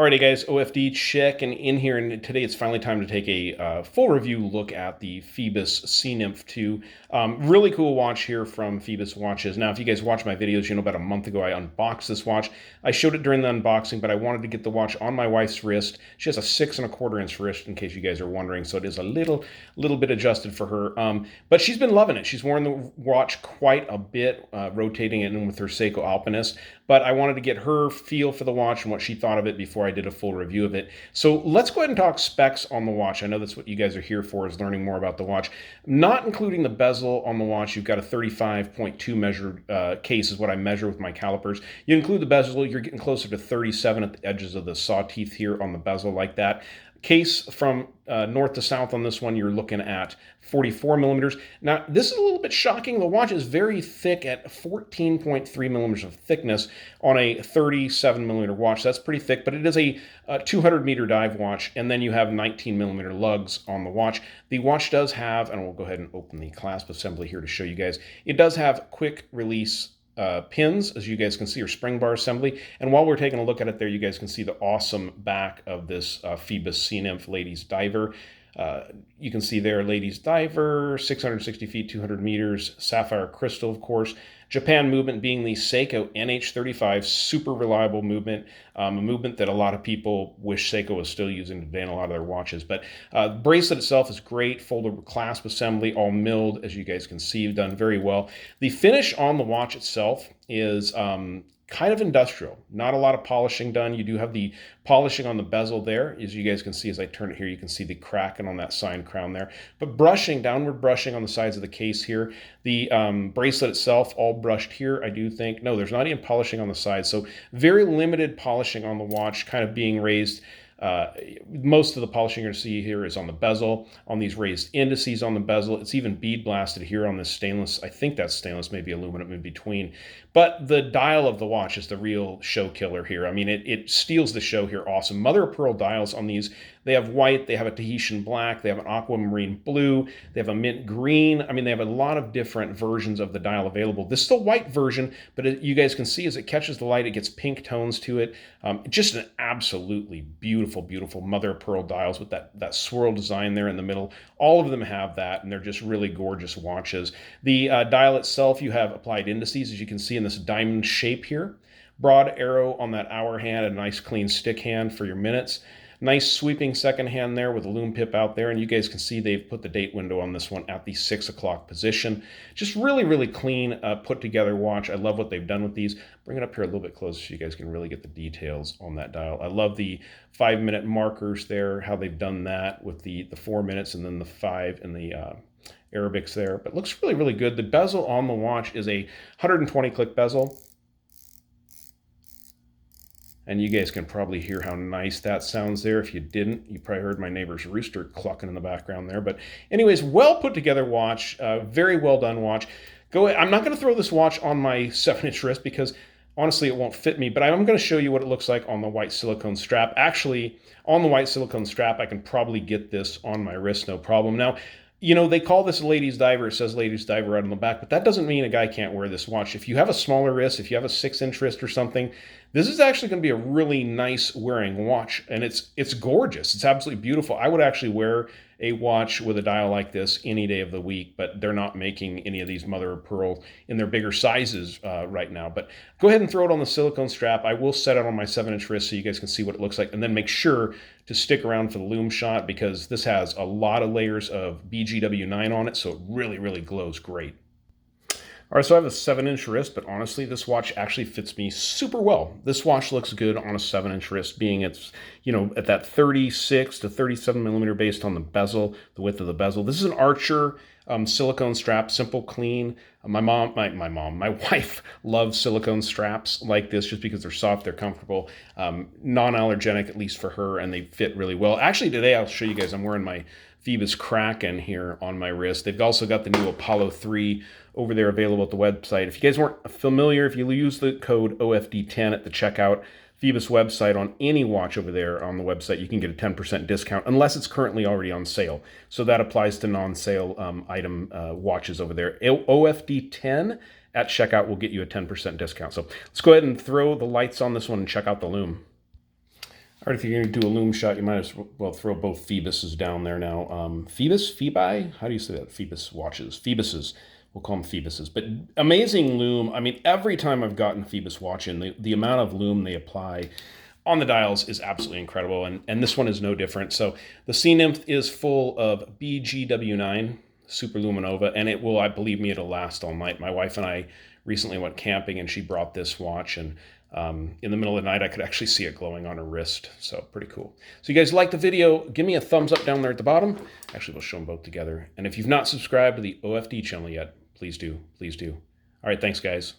Alrighty guys, OFD check and in here, and today it's finally time to take a full review look at the Phoibos Sea Nymph 2. Really cool watch here from Phoibos Watches. Now, if you guys watch my videos, you know about a month ago I unboxed this watch. I showed it during the unboxing, but I wanted to get the watch on my wife's wrist. She has a 6¼ inch wrist, in case you guys are wondering, so it is a little bit adjusted for her. But she's been loving it. She's worn the watch quite a bit, rotating it in with her Seiko Alpinist. But I wanted to get her feel for the watch and what she thought of it before I did a full review of it. So let's go ahead and talk specs on the watch. I know that's what you guys are here for, is learning more about the watch. Not including the bezel on the watch, you've got a 35.2 measured case is what I measure with my calipers. You include the bezel, you're getting closer to 37 at the edges of the saw teeth here on the bezel like that. Case from north to south on this one, you're looking at 44 millimeters. Now, this is a little bit shocking. The watch is very thick at 14.3 millimeters of thickness on a 37 millimeter watch. That's pretty thick, but it is a 200 meter dive watch, and then you have 19 millimeter lugs on the watch. The watch does have, and we'll go ahead and open the clasp assembly here to show you guys, it does have quick release pins, as you guys can see, or spring bar assembly. And while we're taking a look at it there, you guys can see the awesome back of this Phoibos Sea Nymph Ladies Diver. You can see there, Ladies Diver, 660 feet, 200 meters, sapphire crystal, of course. Japan movement being the Seiko NH35, super reliable movement, a movement that a lot of people wish Seiko was still using today in a lot of their watches. But the bracelet itself is great, foldable clasp assembly, all milled, as you guys can see, done very well. The finish on the watch itself is kind of industrial, not a lot of polishing done. You do have the polishing on the bezel there. As you guys can see, as I turn it here, you can see the cracking on that sign crown there. But brushing, downward brushing on the sides of the case here. The bracelet itself, all brushed here, I do think. No, there's not even polishing on the sides. So very limited polishing on the watch, kind of being raised. Most of the polishing you're going to see here is on the bezel, on these raised indices on the bezel. It's even bead blasted here on this stainless. I think that's stainless, maybe aluminum in between. But the dial of the watch is the real show killer here. I mean, it steals the show here. Awesome. Mother of pearl dials on these. They have white, they have a Tahitian black, they have an aquamarine blue, they have a mint green. I mean, they have a lot of different versions of the dial available. This is the white version, but you guys can see as it catches the light, it gets pink tones to it. Just an absolutely beautiful, beautiful mother of pearl dials with that swirl design there in the middle. All of them have that, and they're just really gorgeous watches. The dial itself, you have applied indices, as you can see in this diamond shape here. Broad arrow on that hour hand, a nice clean stick hand for your minutes. Nice sweeping second hand there with a Loom pip out there, and you guys can see they've put the date window on this one at the 6 o'clock position. Just really, really clean, put together watch. I love what they've done with these. Bring it up here a little bit closer so you guys can really get the details on that dial. I love the 5-minute markers there, how they've done that with the 4 minutes and then the 5 and the Arabics there. But looks really, really good. The bezel on the watch is a 120 click bezel. And you guys can probably hear how nice that sounds there. If you didn't, you probably heard my neighbor's rooster clucking in the background there. But anyways, well put together watch, very well done watch. I'm not going to throw this watch on my 7-inch wrist because honestly it won't fit me, but I'm going to show you what it looks like on the white silicone strap. Actually, on the white silicone strap, I can probably get this on my wrist, no problem. Now, you know, they call this a ladies diver. It says ladies diver right on the back, but that doesn't mean a guy can't wear this watch. If you have a smaller wrist, if you have a 6-inch wrist or something, this is actually going to be a really nice wearing watch, and it's gorgeous. It's absolutely beautiful. I would actually wear a watch with a dial like this any day of the week, but they're not making any of these mother of pearl in their bigger sizes right now. But go ahead and throw it on the silicone strap. I will set it on my 7-inch wrist so you guys can see what it looks like, and then make sure to stick around for the Loom shot because this has a lot of layers of BGW9 on it, so it really, really glows great. All right, so I have a 7-inch wrist, but honestly, this watch actually fits me super well. This watch looks good on a 7-inch wrist, being it's, you know, at that 36 to 37 millimeter based on the bezel, the width of the bezel. This is an Archer silicone strap, simple, clean. My wife loves silicone straps like this just because they're soft, they're comfortable, non-allergenic, at least for her, and they fit really well. Actually, today I'll show you guys, I'm wearing my Phoibos Kraken here on my wrist. They've also got the new Apollo 3 over there available at the website. If you guys weren't familiar, if you use the code OFD10 at the checkout, Phoibos website, on any watch over there on the website, you can get a 10% discount unless it's currently already on sale. So that applies to non-sale item watches over there. OFD10 at checkout will get you a 10% discount. So let's go ahead and throw the lights on this one and check out the Loom. All right, if you're going to do a loom shot, you might as well throw both Phoeboses down there now. Phoebi? How do you say that? Phoebos watches. Phoeboses. We'll call them Phoeboses. But amazing loom. I mean, every time I've gotten Phoebos watch in, the amount of loom they apply on the dials is absolutely incredible. And this one is no different. So the Sea Nymph is full of BGW9 Super Luminova, and it will, I believe me, it'll last all night. My wife and I recently went camping, and she brought this watch, and in the middle of the night, I could actually see it glowing on her wrist. So pretty cool. So you guys like the video, give me a thumbs up down there at the bottom. Actually, we'll show them both together. And if you've not subscribed to the OFD channel yet, please do. Please do. All right, thanks, guys.